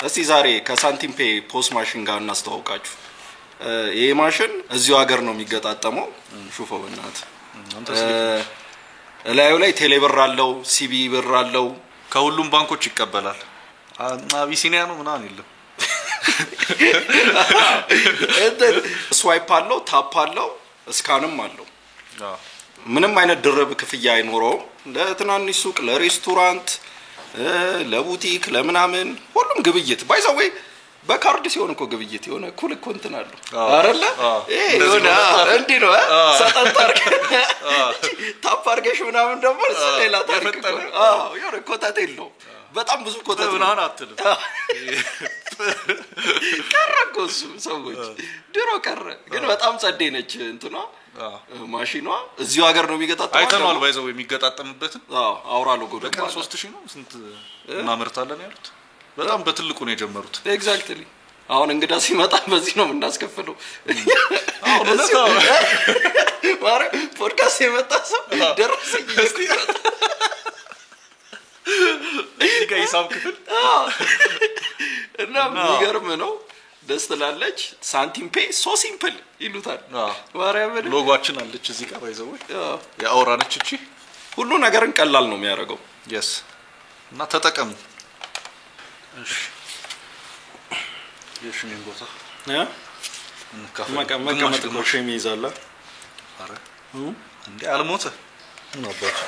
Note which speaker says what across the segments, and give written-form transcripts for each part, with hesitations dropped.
Speaker 1: እስቲ ዛሬ ከሳንቲም ፔይ ፖስ ማሽን ጋር እናስተዋውቃችሁ ይሄ ማሽን እዚሁ ሀገር ነው የሚገጣጠመው ሹፈው እናት ላዩ ላይ ቴሌብር አለው ሲቢ ብር አለው
Speaker 2: ከሁሉም ባንኮች ይቀበላል አቢሲኒያ ነው ምናምን የለም
Speaker 1: ስዋይፕ አለው ታፕ አለው ስካንም አለው ምንም አይነት ድርብ ክፍያ አይኖረውም ለትናንሽ ሱቅ ለሬስቶራንት ለቡቲክ ለምናምን ሁሉም ግብይት ባይዘው በካርድ ሲሆን እኮ ግብይት የሆነ ኩል እኮ እንትን አለው አይደለ ይሄ እንዴ ነው ሰጠጣር ታፕ አርገሽ ምናምን ደግሞ ሌላ ታሪክ የሆነ ኮታቴ የለው በጣም ብዙ ኮታቴ
Speaker 2: ምናምን አትልም
Speaker 1: ቀረቆስ ሰዎች ድሮ ቀረ ግን በጣም ጸዴ ነች እንትኗ ማሽኗ እዚሁ ሀገር ነው የሚገጣጠመው
Speaker 2: አይተናል ባይዘው የሚገጣጠምበትን
Speaker 1: አውራ ሎጎ
Speaker 2: በቀን 3000 ነው ስንት ማመርታለን ያሉት በጣም በትልቁ ነው የጀመሩት
Speaker 1: ኤግዛክትሊ አሁን እንግዳ ሲመጣ በዚህ ነው እናስከፍለው
Speaker 2: አሁን ነው
Speaker 1: ማረ ፖድካስት የመጣ ሰው ደረሰኝ ይስጥራታ
Speaker 2: እዚጋ ሂሳብ ክፍል
Speaker 1: እና የሚገርም ነው ደስ ትላለች ሳንቲም ፔይ ሶ ሲምፕል ይሉታል ማርያም
Speaker 2: ሎጎአችን አለች እዚህ ጋር ባይዘው ያወራነች እቺ
Speaker 1: ሁሉ ነገርን ቀላል ነው የሚያደርገው
Speaker 2: yes እና ተጠቀሙ እሺ የሽሚን ቦታ
Speaker 1: መቀመጥ ኮሽም ይዛላ
Speaker 2: አረ እንዴ አልሞተ ነው አባቱ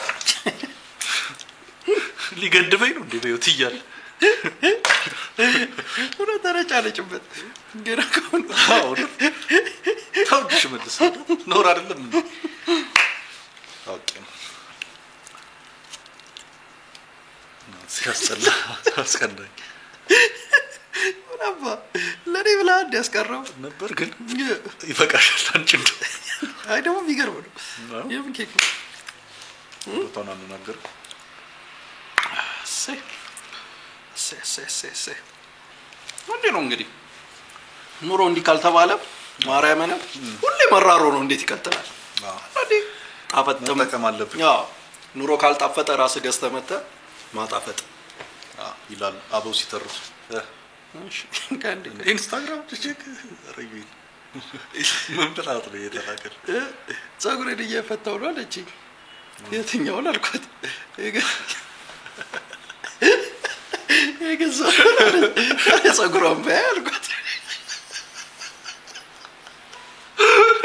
Speaker 2: ሊገድበኝ ነው እንዴ በዩት ይያል
Speaker 1: ወደ ተረጫለችበት ገራከውን
Speaker 2: ታውሽ መልስ ኖር አይደለም ኦኬ ሲያስጠላ አስቀንዳኝ
Speaker 1: ወራባ ለኔ ብላ እንዲያስቀረው
Speaker 2: ነበር ግን ይፈቃሻል አንቺም
Speaker 1: አይ ደግሞ ቢገርም ነው የምን ኬክ
Speaker 2: ቦታና ነገር
Speaker 1: ሴ ወንዴ ነው እንግዲህ ኑሮ እንዲህ ካልተባለ ማርያምን ሁሌ መራሮ ነው እንዴት ይቀጥላል አዲ ጣፈጥም
Speaker 2: ተጠቀም አለብኝ
Speaker 1: ኑሮ ካልጣፈጠ ራስ ገዝተመተ ማጣፈጥ
Speaker 2: ይላል አበው ሲተርሱ
Speaker 1: እሺ ካንዲ
Speaker 2: ኢንስታግራም ቼክ አረጊ ምን ብላት ነው የተላከል
Speaker 1: ጸጉሬን እየፈታው ነው አለች የትኛው አልኳት የገዛ ጸጉሯን ባያልኳት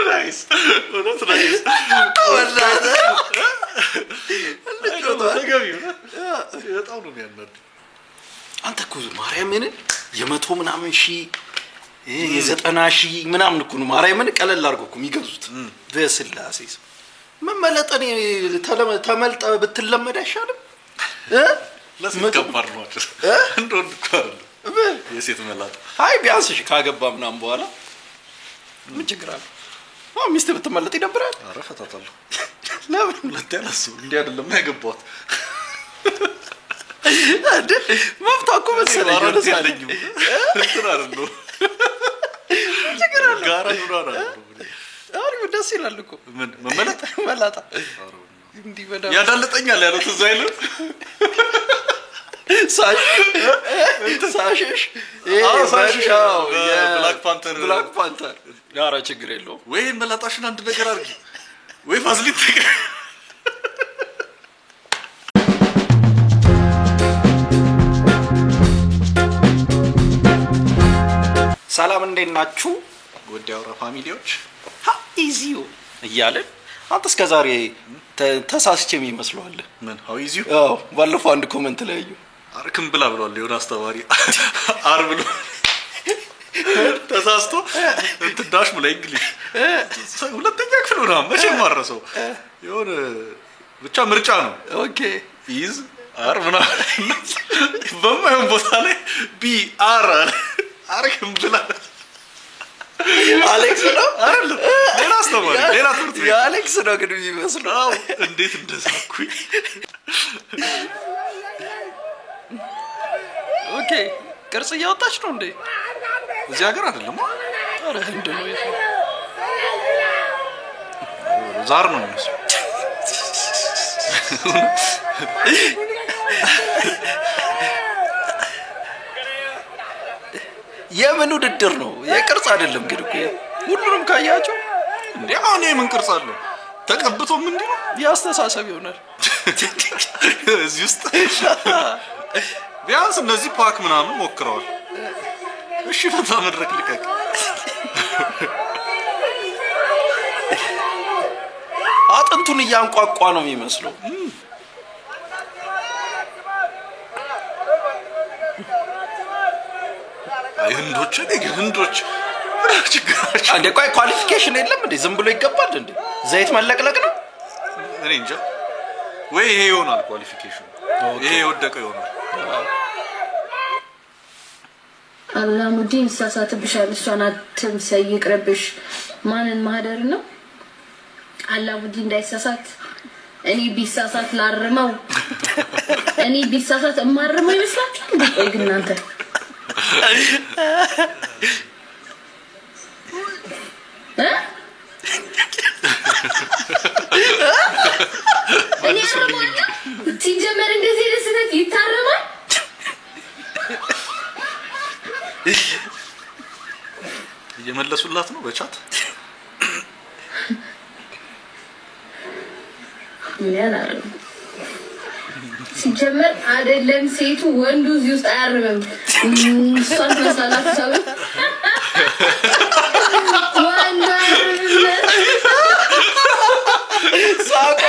Speaker 2: ናይስ ወላሂ ናይስ
Speaker 1: ወላሂ
Speaker 2: ተገቢው በጣም ነው የሚያናድ
Speaker 1: አንተ እኮ ማርያምን የመቶ ምናምን ሺ የዘጠና ሺ ምናምን እኮ ነው ማርያምን ቀለል አድርጎ እኮ የሚገዙት በስላሴስ መመለጠኔ ተመልጣ ብትለመድ አይሻልም
Speaker 2: ለስከባር ነው እንደው ቃል የሴት መላጥ
Speaker 1: አይ ቢያንስ ካገባ ምናምን በኋላ ምን ችግር አለ ሚስት ብትመለጥ ይደብራል
Speaker 2: አረ ፈታታለሁ
Speaker 1: ለምን
Speaker 2: ለተያለሱ እንዴ አይደለም ያገባው
Speaker 1: አደ መፍታኩ መሰለኝ ነው
Speaker 2: ሳለኝ እንትን አይደለም
Speaker 1: ችግር አለ
Speaker 2: ጋራ ኑራራ
Speaker 1: አሪፍ ደስ ይላል እኮ
Speaker 2: ምን መመለጥ
Speaker 1: መላጣ እንዲ በዳ
Speaker 2: ያዳለጠኛል ያለው ተዛይሉ
Speaker 1: ሳሽሽ ብላክ ፓንተር ያራ ችግር የለው
Speaker 2: ወይ መላጣሽን አንድ ነገር አርጊ ወይ ፋዝሊት ተቀ
Speaker 1: ሰላም እንደናችሁ
Speaker 2: ወደ አውራ ፋሚሊዎች
Speaker 1: ኢዚዮ እያለን አንተ እስከዛሬ ተሳስቼም ይመስላል
Speaker 2: ምን how is you
Speaker 1: ባለፈው አንድ ኮሜንት ላይ አዩ
Speaker 2: አርክም ብላ ብሏል የሆነ አስተዋሪ አርብሎ ተሳስቶ እንትዳሽ ሙላ እንግሊዝ ሁለተኛ ክፍል ነው መቼ ማረሰው የሆነ ብቻ ምርጫ ነው
Speaker 1: ኦኬ
Speaker 2: is አርብና በማይሆን ቦታ ላይ ቢ አር አርክም ብላ
Speaker 1: አሌክስ ነው
Speaker 2: አይደል ሌላ አስተዋሪ ሌላ ትርት
Speaker 1: የአሌክስ ነው ግን ይመስላል
Speaker 2: እንዴት እንደሳኩኝ
Speaker 1: ኦኬ ቅርጽ ያወጣች ነው እንዴ
Speaker 2: እዚህ ሀገር አይደለም
Speaker 1: አረ እንዴ ነው
Speaker 2: ዛር ነው የሚመስለው
Speaker 1: የምን ውድድር ነው? የቅርጽ አይደለም ግን እኮ ሁሉንም ካያቸው
Speaker 2: እንዴ አሁን የምን ቅርጽ አለው? ተቀብቶ ምንድነው
Speaker 1: ያስተሳሰብ ይሆናል
Speaker 2: እዚህ ውስጥ ቢያንስ እነዚህ ፓክ ምናምን ሞክረዋል። እሺ ፈታ መድረክ ልቀቅ።
Speaker 1: አጥንቱን እያንቋቋ ነው የሚመስለው።
Speaker 2: ህንዶች
Speaker 1: አንዴ ቆይ ኳሊፊኬሽን የለም እንዴ? ዝም ብሎ ይገባል እንዴ? ዘይት መለቅለቅ ነው?
Speaker 2: እኔ እንጃ። ወይ ይሄ ይሆናል ኳሊፊኬሽን። ይሄ ወደቀ ይሆናል።
Speaker 3: አላሙዲን ሳሳትብሻል እሷን አትምሰይ ይቅርብሽ። ማንን ማህደር ነው? አላሙዲን እንዳይሳሳት እኔ ቢሳሳት ላርመው። እኔ ቢሳሳት እማርመው ይመስላችኋል? ቆይ ግን እናንተ ሲጀመር እንደዚህ ለስነት ይታረማል?
Speaker 2: እየመለሱላት ነው በቻት
Speaker 3: ያላረም ሲጀመር አይደለም ሴቱ ወንዱ እዚህ ውስጥ አያርምም። እሷን ተሳላችሁ ሰው ወንዱ
Speaker 1: ሳቃ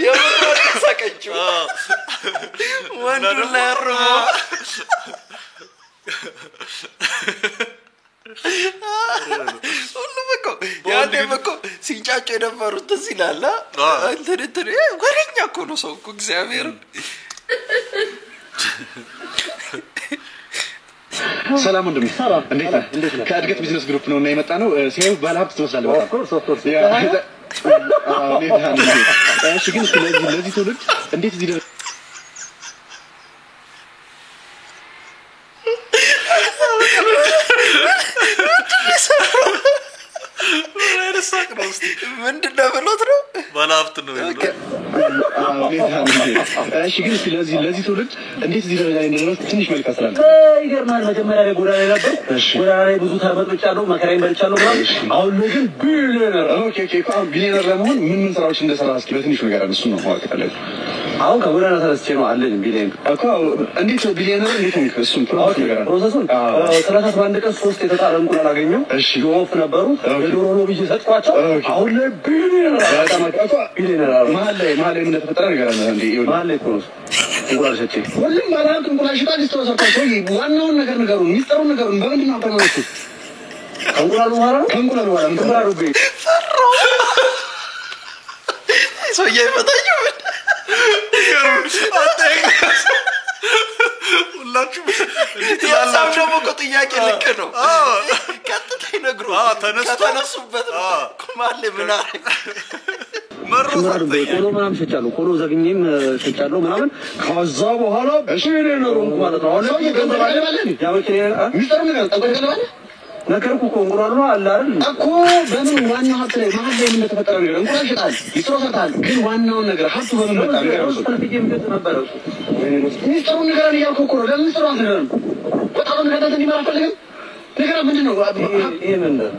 Speaker 1: የምር ሳቀችው ወንዱ ለርሞ ሁሉም እኮ ያኔም እኮ ሲንጫጩ የነበሩት ትዝ ይላል። እንትን ወሬኛ እኮ ነው ሰው እኮ እግዚአብሔርን።
Speaker 4: ሰላም ወንድሜ እንዴት ነህ? ከእድገት ቢዝነስ ግሩፕ ነው እና የመጣ ነው። ሲያዩ ባለሀብት ትመስላለህ በጣም። እሺ ግን ለዚህ ትውልድ እንዴት እዚህ ደረሰ?
Speaker 1: ምንድነው ብሎት ነው?
Speaker 2: ባለሀብት ነው ያለው።
Speaker 4: እሺ ግን ለዚህ ትውልድ እንዴት እዚህ ደረጃ ላይ እንደደረሰ ትንሽ መልክ አስላለ።
Speaker 5: ይገርማል። መጀመሪያ ላይ ጎዳና ላይ ነበር። ጎዳና ላይ ብዙ ተመጥቻለሁ፣ መከራዬን በልቻለሁ ምናምን። አሁን ግን ቢሊየነር።
Speaker 4: ኦኬ አሁን ቢሊየነር ለመሆን ምን ስራዎች እንደሰራ እስኪ በትንሹ ነገር እሱ ነው ማወቅ ያለብን።
Speaker 5: አሁን ከጎዳና ተነስቼ ነው አለኝ ቢሊየነር
Speaker 4: እኮ እንዴት ቢሊየነር እንዴት ነው እሱን ፕሮሰስ ነገር
Speaker 5: ፕሮሰሱን 31 ቀን 3 የተጣለ እንቁላል አገኘሁ።
Speaker 4: እሺ
Speaker 5: ዶፍ ነበሩ የዶሮ ነው ብዬ ሰጥቷቸው አሁን ላይ ቢሊየነር
Speaker 4: በጣም እኮ
Speaker 5: ቢሊየነር
Speaker 4: መሀል ላይ ምን እንደተፈጠረ ነገር አለ እንዴ?
Speaker 5: መሀል ላይ ፕሮሰስ እንቁላል ሰጥቼ
Speaker 4: ሁሉም ባለሀብት እንቁላል ሽጣ ሊስትሮ ሰርቷቸው ዋናውን ነገር ንገሩን፣ ሚስጥሩን ንገሩን። በምንድን ነው አታማውቁ?
Speaker 5: ከእንቁላሉ በኋላ እንቁላሉ ቤት
Speaker 1: ሰውዬ ይፈታችሁ
Speaker 2: ሁላችሁ
Speaker 1: ያሳብ ደግሞ እኮ ጥያቄ ልክ ነው። ቀጥታ ይነግሩ ተነሱበት ማለ ምን አረግ
Speaker 5: መረራው ቆሎ ምናምን ሸጫለሁ። ቆሎ ዘግኝም ሸጫለሁ ምናምን። ከዛ በኋላ ቢሊየነር ሆንኩ ማለት ነው። አሁን ገንዘብ አለ ማለት ነው። ያ መኪና
Speaker 4: ሚስጥሩን ነገር ጠቆኝ
Speaker 5: ነገርኩ እኮ እንቁላሉ አለ አይደል
Speaker 4: እኮ በምን ዋናው ሀብት ላይ መሀል ላይ ምን እንደተፈጠረ ነገር እንቁላል ሽጣል ሊስትሮ ሰርታል። ግን ዋናውን ነገር ሀብቱ በምን መጣ ነገር ነው።
Speaker 5: ፈልጌም ገጽ ነበረ
Speaker 4: ሚስጥሩን ነገር እያልኩ እኮ ነው። ለምን ሚስጥሩ አንተነም በጣም ነገር እንዲመራ ፈልገም ነገር ምንድን ነው?
Speaker 5: ይሄ ምንድን ነው?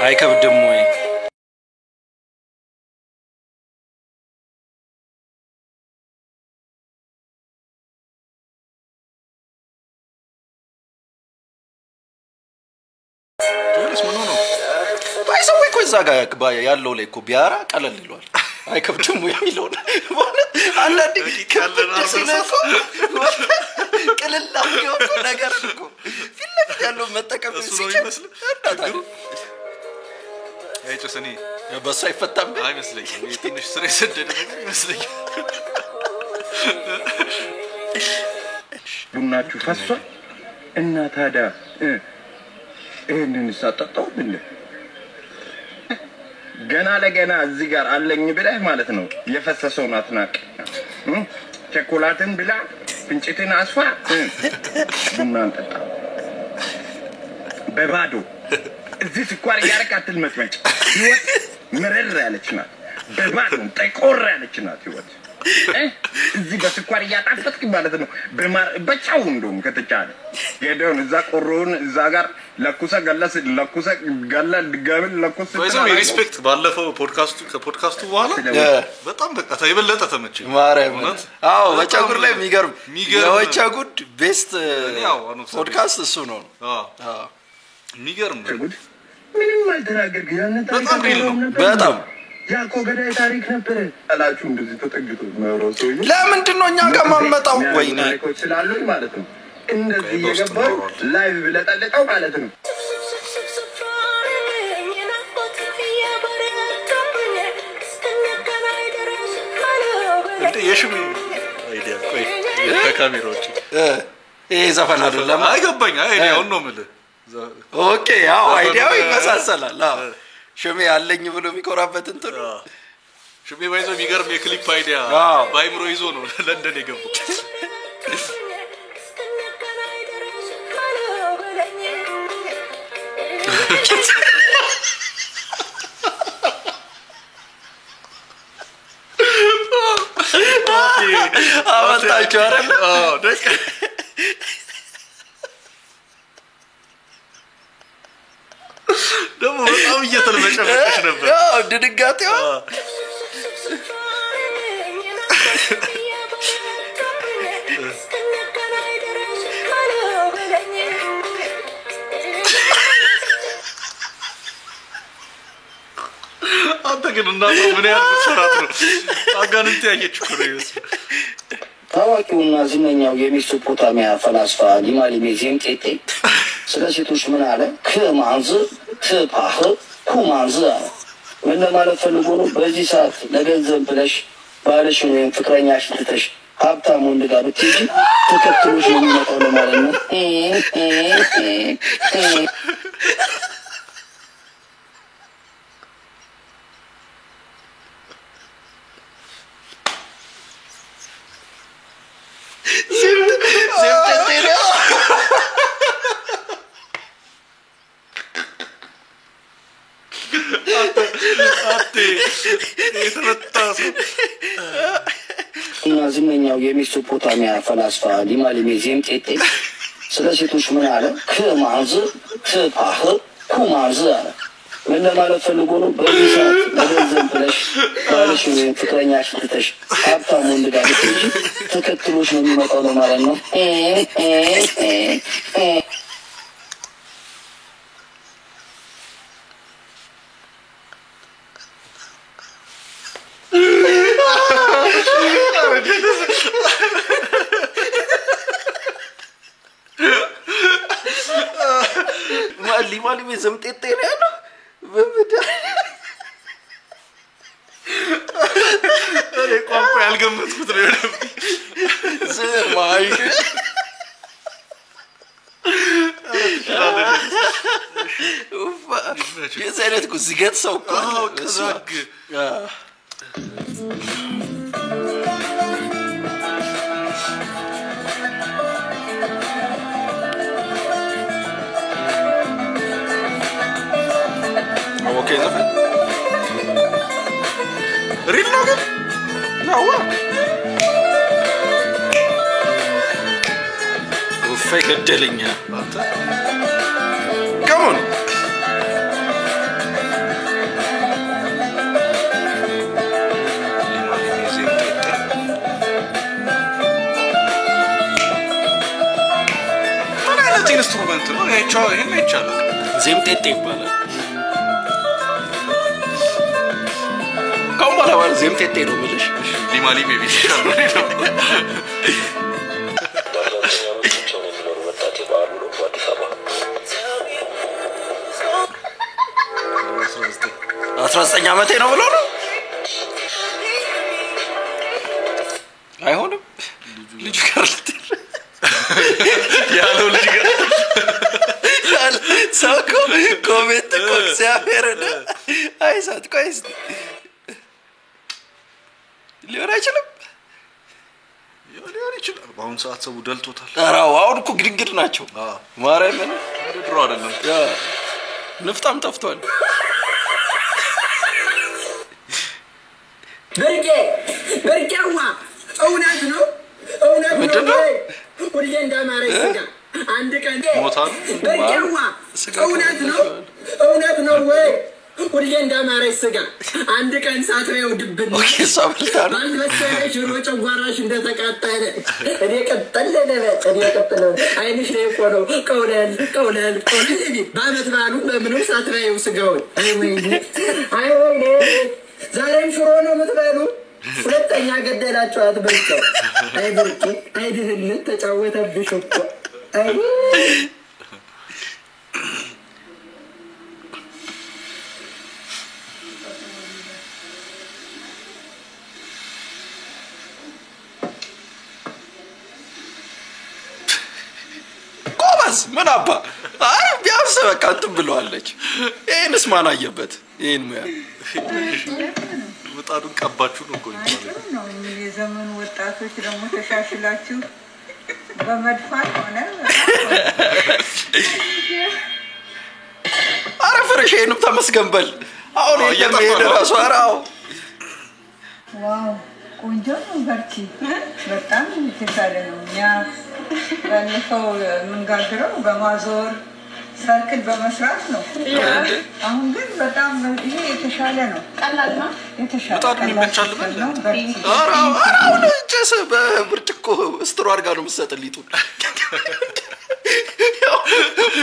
Speaker 1: አይከብድም ወይ? ባይሰው እኮ እዛ ጋር ያለው ላይ እኮ ቢያራ ቀለል ይሏል። አይከብድም ወይ የሚለው ማለት አንዳንዴ ከለናሰነኮ ቀለላው ነገር እኮ ፊት ለፊት ያለው መጠቀም ሲችል
Speaker 2: አይጨሰኒ
Speaker 1: በሱ አይፈታም
Speaker 2: አይመስለኝም። ትንሽ ስራ የሰደደ ነገር ይመስለኛል።
Speaker 6: ቡናችሁ ፈሷል እና ታዲያ ይሄንን ሳጠጣው ብለ ገና ለገና እዚህ ጋር አለኝ ብለህ ማለት ነው የፈሰሰውን አትናቅ። ቸኮላትን ብላ ፍንጭትን አስፋ ቡናን ጠጣ በባዶ እዚህ ስኳር ያረቃትል መስመጭ ህይወት ምርር ያለች ናት። በባዶ ጠቆር ያለች ናት ህይወት። እዚህ በስኳር ያጣፈጥክ ማለት ነው በማር በጫው እንደውም ከተቻለ የደውን እዛ ቆሮን እዛ ጋር ለኩሰ ገላ ድጋሚ ለኩሰ
Speaker 2: ወይስ ሪስፔክት ባለፈው ከፖድካስቱ በኋላ በጣም በቃ የበለጠ ተመቸኝ
Speaker 1: ማርያም አዎ በጫጉር ላይ የሚገርም የወቻጉድ ቤስት ፖድካስት እሱ ነው
Speaker 2: የሚገርም
Speaker 6: ምንም አልተናገርክ ያንን
Speaker 1: በጣም
Speaker 6: ያኮ ገዳይ ታሪክ ነበር አላችሁ እንደዚህ ተጠግቶ ነው ሰው
Speaker 1: ለምንድን ነው እኛ ጋር ማመጣው ወይኔ
Speaker 6: ታሪኮች ስላሉኝ ማለት ነው እንደዚህ የገባው ላይቭ ብለጠለቀው ማለት ነው
Speaker 2: እንዴ የሽሚ አይዲያ ቆይ በካሜራዎች
Speaker 1: ይሄ ዘፈን አይደለም
Speaker 2: አይገባኝ አይዲያው ነው ማለት
Speaker 1: ኦኬ ያው አይዲያው ይመሳሰላል አዎ ሽሜ ያለኝ ብሎ የሚቆራበት እንትን
Speaker 2: ሽሜ ባይዞ የሚገርም የክሊፕ አይዲያ ባይምሮ ይዞ ነው ለንደን የገባው
Speaker 1: አመጣችሁ አይደል
Speaker 2: ደስ ደግሞ በጣም እየተለመጨመጨሽ ነበር
Speaker 1: ያው ድንጋጤው
Speaker 2: አንተ ግን እናንተ ምን ያህል ሰራት ነው አጋንንት ያየች እኮ ነው
Speaker 5: ታዋቂውና ዝነኛው የሜሶፖታሚያ ፈላስፋ ሊማሊሜ ዜምጤጤ ስለ ሴቶች ምን አለ ከማንዝ ትፓህ ኩማንዝ ምን ለማለት ፈልጎ ነው በዚህ ሰዓት ለገንዘብ ብለሽ ባለሽን ወይም ፍቅረኛሽ ትተሽ ሀብታም ወንድ ጋር ብትሄጂ ተከትሎሽ ነው የሚመጣው ለማለት ነው እና ዝነኛው የሜሶፖታሚያ ፈላስፋ ሊማሊሜ ዜምጤጤ ስለ ሴቶች ምን አለ ከማንዝ ትፓህ ኩማንዝ አለ ምን ለማለት ፈልጎ ነው በዚህ ሰዓት ለገንዘብ ብለሽ ባለሽን ወይም ፍቅረኛሽ ትተሽ ሀብታም ወንድ ጋር ብትሄጂ ተከትሎሽ ነው የሚመጣው ለማለት ነው
Speaker 1: ሊማሊሜ ዘምጤጤ ነው ያለው በመዳ
Speaker 2: እኔ ቋንቋ ያልገመትኩት ነው
Speaker 1: ዘማይ የዘለት ኩ ዝገት ሰው እኮ
Speaker 2: ከዛግ
Speaker 1: Okay, ዘፈን ሪል ነው ግን ነው ፌክ ገደለኛ አንተ come on
Speaker 2: ኢንስትሩመንት ነው ይሄን ይቻላል
Speaker 1: ዜምጤጤ ይባላል ካም ባላ ዜምጤጤ ነው ብለሽ
Speaker 2: ሊማሊሜ ቢሻል ነው
Speaker 1: አስራ ዓመቴ ነው ብሎ ነው አይሆንም ልጅ ጋር
Speaker 2: ያለው ልጅ ጋር
Speaker 1: ሳኮ ኮሜንት ኮክሲያፈረደ አይሳት ቆይስ ሊሆን አይችልም
Speaker 2: በአሁን ሰዓት ሰው ደልቶታል
Speaker 1: አራው አሁን እኮ ግድግድ ናቸው ማርያምን
Speaker 2: ድሮ አይደለም
Speaker 1: ያ ንፍጣም ጠፍቷል
Speaker 7: ብርቄ በርቂያዋ እውነት ነው ሁሌ እንዳማረ ይስጋ አንድ ቀን በርቂያዋ እውነት ነው ወይ ሁሌ እንዳማረ ይስጋ አንድ ቀን ሳትሬው ድብን ባልበሰለ ሽሮ ጨጓራሽ እንደተቃጠለ እኔ ቀጠለ አይንሽ ላይ ቆነው ቀውለል በአመት ባሉ በምንም ሳትሬው ስጋውን አይ ወይኔ ዛሬም ሽሮ ነው የምትበሉ ሁለተኛ ገደላችሁ አትበልጨው አይ ብርቂ አይ ድህነት ተጫወተብሽ እኮ አይ
Speaker 1: ምን አባ አይ ቢያንስ በቃ እንትን ብለዋለች ይሄንስ ማን አየበት ይሄን ሙያ
Speaker 2: ወጣቱን ቀባችሁ ነው ቆይ
Speaker 8: ነው የዘመኑ ወጣቶች ደግሞ ተሻሽላችሁ በመድፋት ሆነ
Speaker 1: አረ ፍሬሽንም ተመስገንበል አሁን የለም ራሱ አራው
Speaker 8: ዋው ቆንጆ ነው በርቺ በጣም የተሻለ ነው ያ ባለፈው መንጋግረው በማዞር ሰርክል በመስራት ነው አሁን ግን በጣም ይሄ የተሻለ ነው ቀላል ነው የተሻለ
Speaker 2: በጣም ይመቻል
Speaker 8: ነው
Speaker 1: አራው ጨሰ በብርጭቆ ስትሮ አድርጋ ነው የምትሰጥልኝ ጡን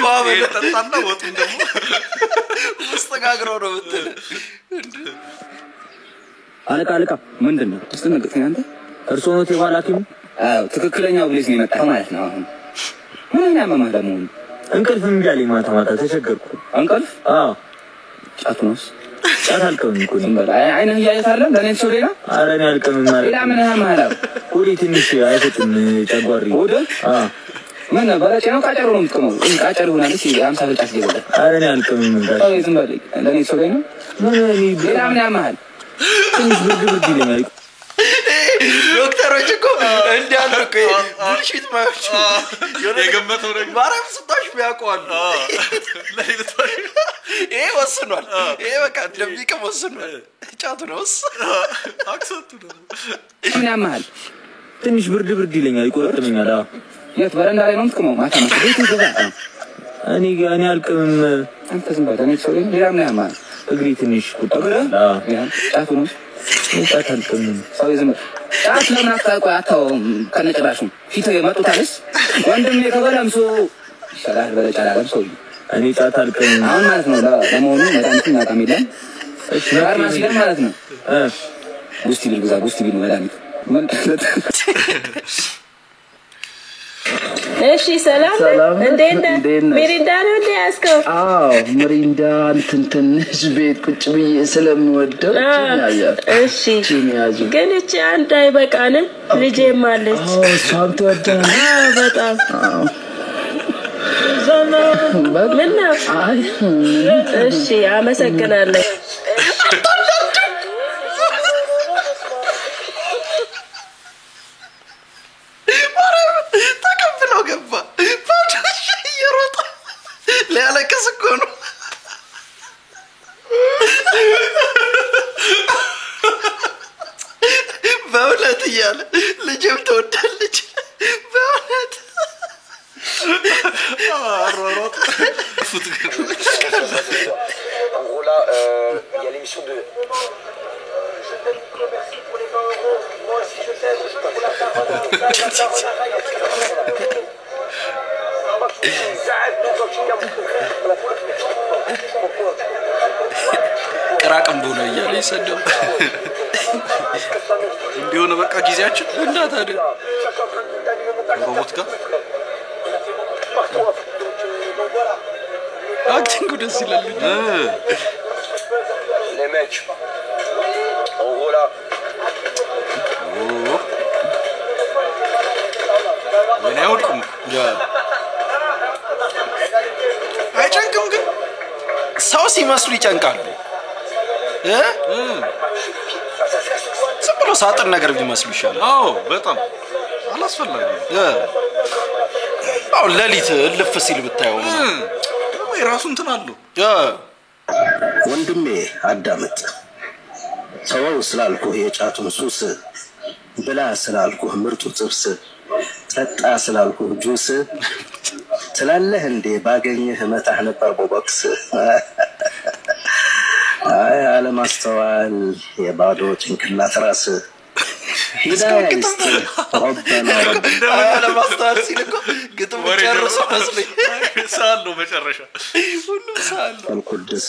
Speaker 1: ባበለ
Speaker 2: ተጣጣና ወጡን ደግሞ
Speaker 1: መስተጋግረው ነው ብትል
Speaker 5: አለቃ ምንድነው አስተነግጠኝ አንተ እርሶ ነው ተባላኪም አዎ ትክክለኛው ብለሽ ነው የመጣው ማለት ነው አሁን ምን ያመማ ደግሞ እንቅልፍ እንጃለኝ ማታ ተቸገርኩ እንቅልፍ አዎ ጫቱንስ ጫት አልቀም እኮ ነው አይነ ያያታለም ለኔ ሰው ሌላ አረ እኔ አልቀም ማለት ሌላ ምን ያማላ ሁሉ ትንሽ አይሰጥም ጨጓሪ ወደ ምን ባለጭ ነው ቃጨሩ ነው የምትቀመው ቃጨሩ ሆናል እሺ 50 ብር ጫት ይገባል አረ እኔ አልቀም ምን ጋር አይ ዝም በለኝ ለኔ ሰው ሌላ ምን ሌላ ምን ያማል ትንሽ ብርድ ይለኛል ዶክተሮች እኮ እንዲያልኩ ቡልሺት ማይወጭ
Speaker 2: የገመተው ነገር
Speaker 1: ማራም ስታሽ ቢያቋል ለይልቷል ይሄ ወስኗል ይሄ በቃ እንደሚቀም ወስኗል ጫቱ ነውስ
Speaker 2: አክሰንቱ ነው
Speaker 5: ምን ያማል ትንሽ ብርድ ይለኛል ይቆርጥልኛል የት በረንዳ ላይ ነው የምትቀመው ማታ ቤት ይገባ እኔ አልቅም አንተ ዝም በል እኔ ሰው ሌላ ምን ያማል እግሪ ትንሽ ቁጥር ጫቱ ነው ጫታልከም ሰው ዝም ጫት ለምን አታውቃው ከነጭራሹ ፊቱ የመጡታልስ ወንድም የከበላምሶ ይሻላል በለጫላም ሰው እኔ ጫታልከም አሁን ማለት ነው ለሞኑ መድኃኒት እናቀምለን እሺ ፋርማሲ ላይ ማለት ነው ጉስቲ ቢል መድኃኒት
Speaker 9: እሺ ሰላም እንዴት ሚሪንዳ ነው እንዴ ያስከው
Speaker 10: አዎ ሚሪንዳ ትንሽ ቤት ቁጭ ብዬ ስለምወደው
Speaker 9: እሺ ግን እቺ አንድ አይበቃንም ልጄም አለች
Speaker 10: አዎ እሷም ትወዳለች
Speaker 9: በጣም ምን ነው
Speaker 10: አይ
Speaker 9: እሺ አመሰግናለሁ
Speaker 1: በእውነት እያለ ልጅም ተወዳለች በእውነት
Speaker 2: አሮሮጥ
Speaker 11: voilà il y a l'émission de je t'aime trop merci pour les 20 euros moi aussi je t'aime pour la
Speaker 1: ቅራቅምቡ ነው እያለ ይሰደው
Speaker 2: እንዲሆነ በቃ ጊዜያችን
Speaker 1: እና ታዲያ
Speaker 2: ሮቦት ጋር
Speaker 1: አክቲንግ ደስ ይላል
Speaker 11: les mecs en gros là
Speaker 2: ምን ያውቁም
Speaker 1: አይጨንቅም ግን ሰው ሲመስሉ ይጨንቃሉ ዝም ብሎ ሳጥን ነገር ቢመስሉ ይሻላል
Speaker 2: አዎ በጣም አላስፈላጊ
Speaker 1: አዎ ለሊት ልፍ ሲል ብታየው
Speaker 2: ወይ ራሱ እንትን አለው
Speaker 12: ወንድሜ አዳምጥ ሰው ስላልኩ የጫቱን ሱስ ብላ ስላልኩህ ምርጡ ጥብስ ጠጣ ስላልኩህ ጁስ ትላለህ እንዴ ባገኘህ መታህ ነበር ቦክስ አይ አለማስተዋል የባዶ ጭንቅላት ራስ ሂዳይስት ረበና
Speaker 1: አለማስተዋል ሲልኮ ግጥም ጨርሶ መስለኝ
Speaker 2: ሳለው መጨረሻ
Speaker 1: ሁሉም ሳለው
Speaker 12: አልኩድስ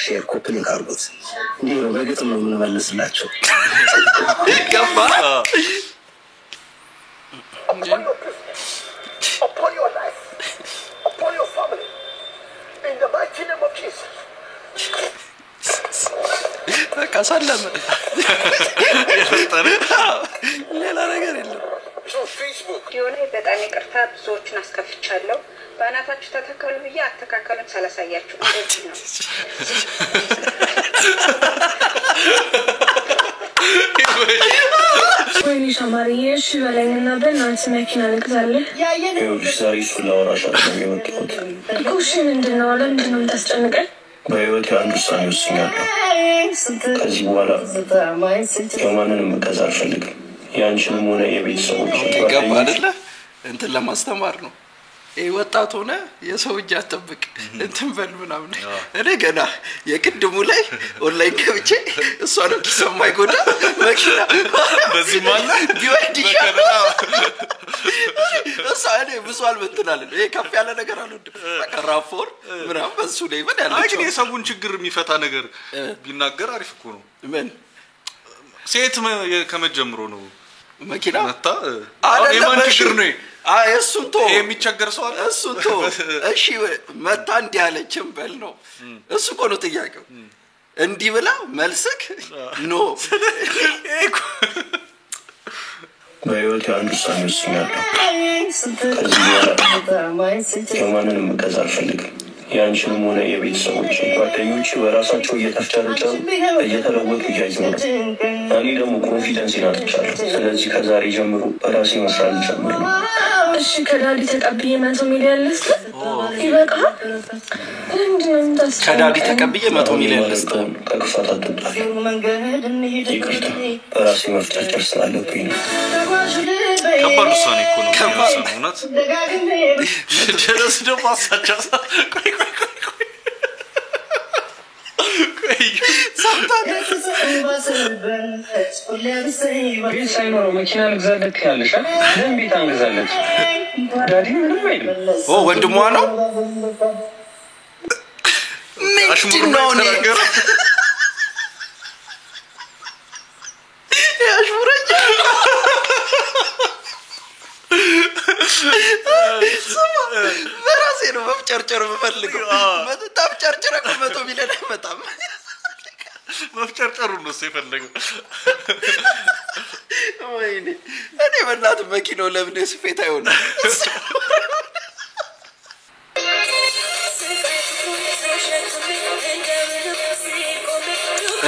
Speaker 12: ሼር ኮፕሊንግ አርጉት እንዴ ነው በግጥም ነው የምንመልስላቸው
Speaker 1: ገባ
Speaker 11: upon your life, upon your family, in the mighty name of Jesus.
Speaker 1: በቃ ሰለመ ሌላ ነገር የለም
Speaker 13: የሆነ በጣም ይቅርታ ብዙዎችን አስከፍቻለሁ ባናታችሁ ተተከሉ ብዬ አተካከሉን ሳላሳያችሁ እንደዚህ ነው
Speaker 3: ወይኔ ሻማሪዬ በላይና በእናንተ መኪና ልግዛለህ
Speaker 12: ይኸውልሽ ዛሬ እሱን ላወራሽ አይደለም የመጣሁት
Speaker 3: እሺ ምንድነው ለምንድነው የምታስጨንቀኝ
Speaker 12: በህይወቴ አንድ ውሳኔ ወስኛለሁ ከዚህ በኋላ የማንንም እገዛ አልፈልግም ያንቺንም ሆነ የቤተሰቦች
Speaker 1: ገባ አይደለ እንትን ለማስተማር ነው ወጣት ሆነ የሰው እጅ አጥብቅ እንትን በል ምናምን እኔ ገና የቅድሙ ላይ ኦንላይን ገብቼ እሷንም ኪሰማይ ጎዳ መኪና
Speaker 2: በዚህ ማለ
Speaker 1: ቢወድሻ እሷኔ ብዙ አልበትናል ይሄ ከፍ ያለ ነገር አልወድም በቃ ራፎር ምናምን በሱ ላይ ምን ያለው
Speaker 2: አይ ግን የሰውን ችግር የሚፈታ ነገር ቢናገር አሪፍ እኮ ነው
Speaker 1: ምን
Speaker 2: ሴት ከመጀመሩ ነው
Speaker 1: መኪና
Speaker 2: መጣ የማን ችግር ነው
Speaker 1: እሱንቶ
Speaker 2: የሚቸገር ሰው አለ
Speaker 1: እሱንቶ እሺ መጣ እንዲህ አለችም በል ነው እሱ እኮ ነው ጥያቄው እንዲህ ብላ መልስክ ኖ
Speaker 12: በህይወቴ አንድ ውሳኔ ወስኛለሁ ከዚህ በኋላ የማንንም እገዛ አልፈልግም ያንቺንም ሆነ የቤተሰቦች ጓደኞች በራሳቸው እየተፍጨረጨሩ እየተለወጡ እያዩ ነው እኔ ደግሞ ኮንፊደንስን አጥቻለሁ ስለዚህ ከዛሬ ጀምሮ በራሴ መስራት ጀምር ነው
Speaker 3: እሺ ከዳዲ ተቀብዬ 100 ሚሊዮን ልስጥ ይበቃ ለምንድነው የምታስጨንቀኝ
Speaker 1: ከዳዲ ተቀብዬ 100 ሚሊዮን ልስጥ
Speaker 12: ከክፋት አትጣል ይቅርታ በራሴ መፍጨርጨር ስላለብኝ ነው
Speaker 2: ከባድ ውሳኔ እኮ ነው የሚወሰነው እውነት ጀለስ ደግሞ አሳቻሳ ቆይ
Speaker 4: ቤት ሳይኖረው መኪና ልግዛለት ያለሽ ለምን ቤት አንገዛለት ዳዲ ምንም አይልም
Speaker 1: ወንድሟ ነው ምንድነው ነገር ያሽሙረኛ በራሴ ነው መፍጨርጨር የምፈልገው መጣም ጨርጨረ ከመቶ ሚሊዮን አይመጣም
Speaker 2: መፍጨርጨሩ ነው የፈለገው
Speaker 1: ወይኔ እኔ በእናትህ መኪናው ለምን ስፌት አይሆንም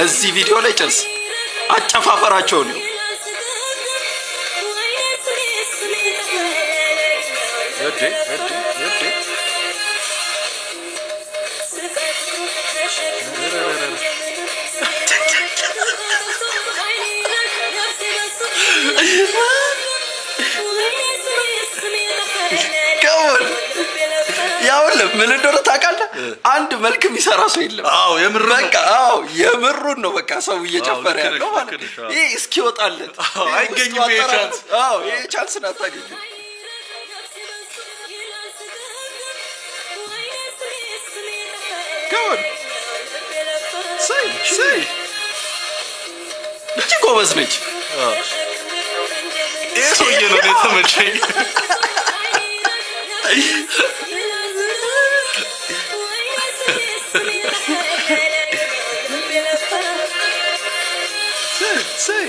Speaker 1: እዚህ ቪዲዮ ላይ ጨርስ አጨፋፈራቸው ነው ያውለ ምን እንደሆነ ታውቃለህ አንድ መልክ የሚሰራ ሰው የለም
Speaker 2: አዎ የምር
Speaker 1: በቃ አዎ የምሩን ነው በቃ ሰው እየጨፈረ ያለው ማለት ይሄ እስኪወጣለት
Speaker 2: አይገኝም ይሄ ቻንስ
Speaker 1: አዎ ይሄ ቻንስ ናታገኝ ጋር say እቺ ጎበዝ ነች
Speaker 2: እሱ ነው የተመቸኝ
Speaker 1: say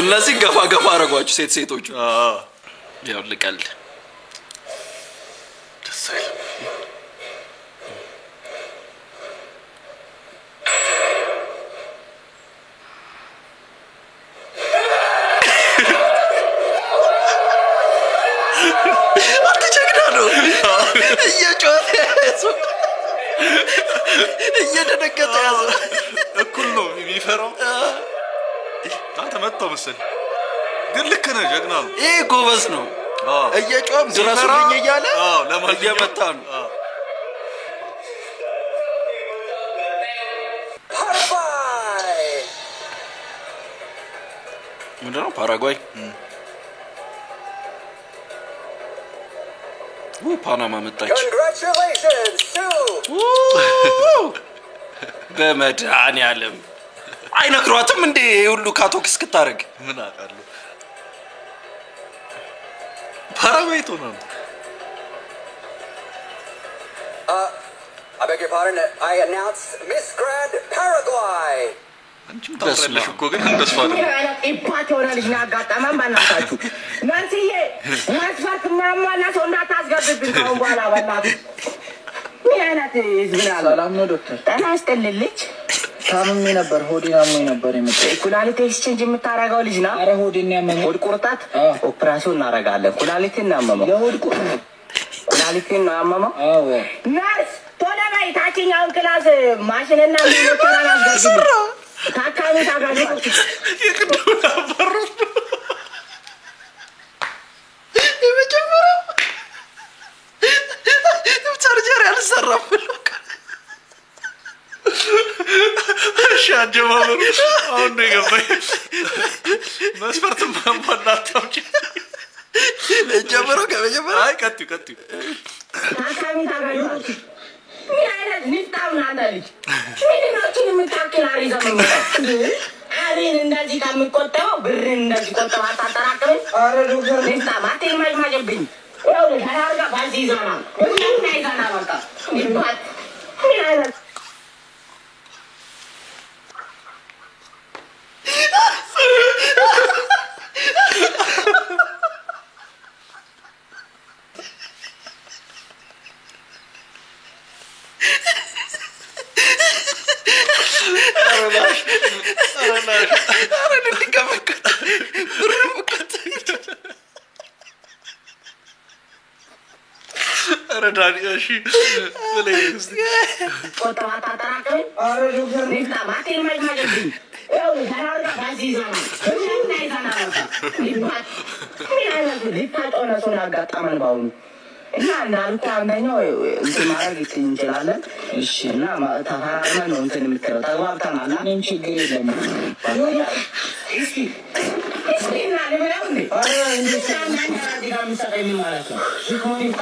Speaker 1: እነዚህ ገፋ ገፋ አረጓችሁ ሴቶቹ ያው ልቀል እየደነገጠ ያዘው
Speaker 2: እኩል ነው የሚፈራው አንተ መጣው መሰል ግን ልክ ነህ ጀግና ነው
Speaker 1: ይሄ ጎበዝ ነው እየጮም ድረሱልኝ እያለ እየመታ ነው ምንድነው ፓራጓይ ፓናማ መጣች በመድኃኒዓለም አይነግሯትም እንዴ ሁሉ ካቶክ እስክታረግ
Speaker 2: ምን አቃሉ ፓራጓይ ቶና
Speaker 11: I beg your pardon, I announce Miss Grand Paraguay.
Speaker 2: አንቺም ታውቃለሽ እኮ ግን እንደሷ ነው
Speaker 7: ኢፓቶና ልጅ ናጋጣማን ባናታችሁ ናንሲዬ ማስፈርት ማማላ ሰው እንዳታስገብብኝ ካሁን በኋላ ባላቱ ሚያናት ይዝብላል
Speaker 10: ሰላም ነው ዶክተር
Speaker 7: ጤና ይስጥልልኝ
Speaker 10: ታምሜ ነበር ሆዴን አሞኝ ነበር የመጣው
Speaker 7: ኩላሊት ኤክስቼንጅ የምታረጋው ልጅ ና
Speaker 10: አረ ሆዴን ያመመኝ
Speaker 7: ሆድ ቁርጠት ኦፕራሲዮን እናረጋለን ኩላሊትን ያመመው
Speaker 10: የሆድ ቁርጠት
Speaker 7: ኩላሊትን ያመመው
Speaker 10: አዎ
Speaker 7: ናርስ ቶሎ በይ ታችኛውን ክላስ ማሽንና ሞተራን አስገብልኝ ታካሚ ታጋጅ
Speaker 2: የቅዱና በሩ
Speaker 1: የመጀመሪያው ቻርጀር ያልሰራም
Speaker 2: እሺ አጀማመሩ አሁን ነው የገባኝ መስፈርት ማሟላታው
Speaker 1: ጀመረው ከመጀመሪያ
Speaker 2: አይ ቀጥዩ
Speaker 7: ታካሚ ታጋጅ ሚያለት ንፍጣውና አንዳልጅ ምንድነው የምታክላሪ ዘመን አሬን እንደዚህ ከምቆጠው ብርን እንደዚህ ቆጠው አታጠራቅም
Speaker 10: አረ ዶክተር
Speaker 7: ንፍጣ ማቴን ማጅማጅብኝ ያው ለታርጋ ባዚ ይዛና ምን አይዛና በቃ ይባል ሚያለት
Speaker 2: ረዳኒ እሺ ለለይስ
Speaker 7: ቆጠው አታጠራቅም
Speaker 10: አረ ዶክተር
Speaker 7: ንፍጣ ማቴን ማጅማጅብኝ ያው ለታርጋ ባዚ ይዛና ምን አይዛና በቃ ይባል ሚያለት ሊታጦና ሰው ያጋጣመን ባሁን እና እንዳልኩ አንደኛው እንትን ማድረግ እንችላለን እሺ እና ተፈራርመን ነው እንትን የምትለው ተግባብተናል
Speaker 10: ምንም ችግር የለም
Speaker 7: እስኪ እና ልበለው እንዴ
Speaker 10: አረ እንዴት
Speaker 7: ምሰጠኝ ማለት ነው ሲኮኒታ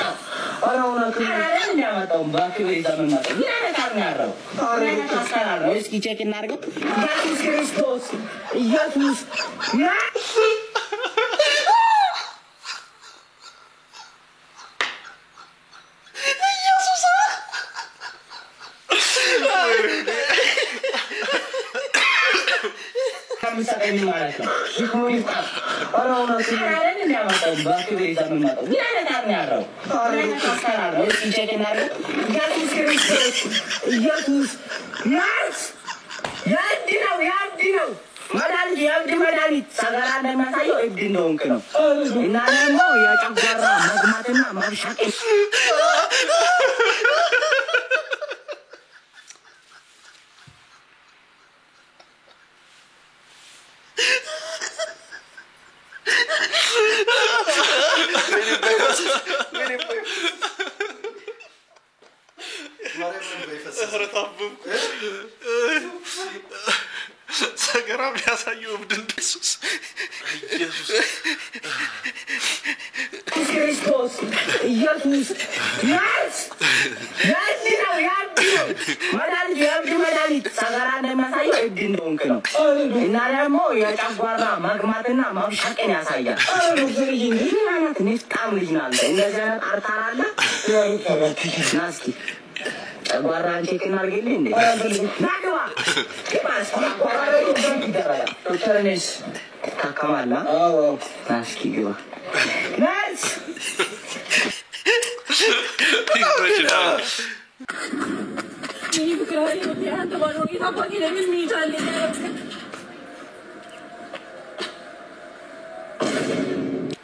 Speaker 10: አረ እውነት
Speaker 7: አረ እንዲያመጣው ባክቤ ዘመን ማለት ምን አይነት አርናረው አረ ታስካራለ እስኪ ቼክ እናድርገው ኢየሱስ ክርስቶስ ኢየሱስ ያ ምሰጠኝ ማለት ነው ሲኮኒታ
Speaker 10: አረ እውነት
Speaker 7: አረ እንዲያመጣው ባክቤ ዘመን ማለት ምን አይነት አርናረው አረ ታስካራለ እስኪ ቼክ እናድርገው ኢየሱስ ክርስቶስ ኢየሱስ ናስ ያድነው መድኃኒት ሰገራ እንደሚያሳየው እብድ እንደሆንክ ነው እና ደግሞ የጨጓራ መግማትና ማብሻቅ
Speaker 2: ሰገራ ቢያሳየው እብድ እንደሱስ ኢየሱስ
Speaker 7: ክርስቶስ ኢየሱስ ናስ መድኃኒት ሰገራ እንደሚያሳየው እብድ እንደሆንክ ነው እና ደግሞ የጨጓራ መግማትና ማብሻቅን ያሳያል ምን አይነት ንፍጣም ልጅ ናት እንደዚህ አይነት አርታራለ ና እስኪ ጨጓራን ቼክ እናድርግልኝ እንዴ ናግባ
Speaker 10: ዶክተር ነስ
Speaker 7: ታከማላ
Speaker 10: አዎ
Speaker 7: ና እስኪ ግባ ናስ
Speaker 3: ይህ ፍቅር አንተ ባለው ጌታ አባቴ ለምን ይይዛል?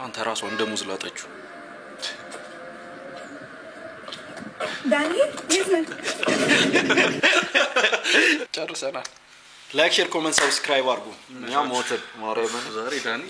Speaker 1: አንተ ራሱ እንደ ሙዝ ላጠችው።
Speaker 3: ዳኒ ይስምን
Speaker 1: ጨርሰናል። ላይክ ሼር ኮሜንት ሰብስክራይብ አድርጉ። እኛ ሞተን ማርያምን
Speaker 2: ዛሬ ዳኒ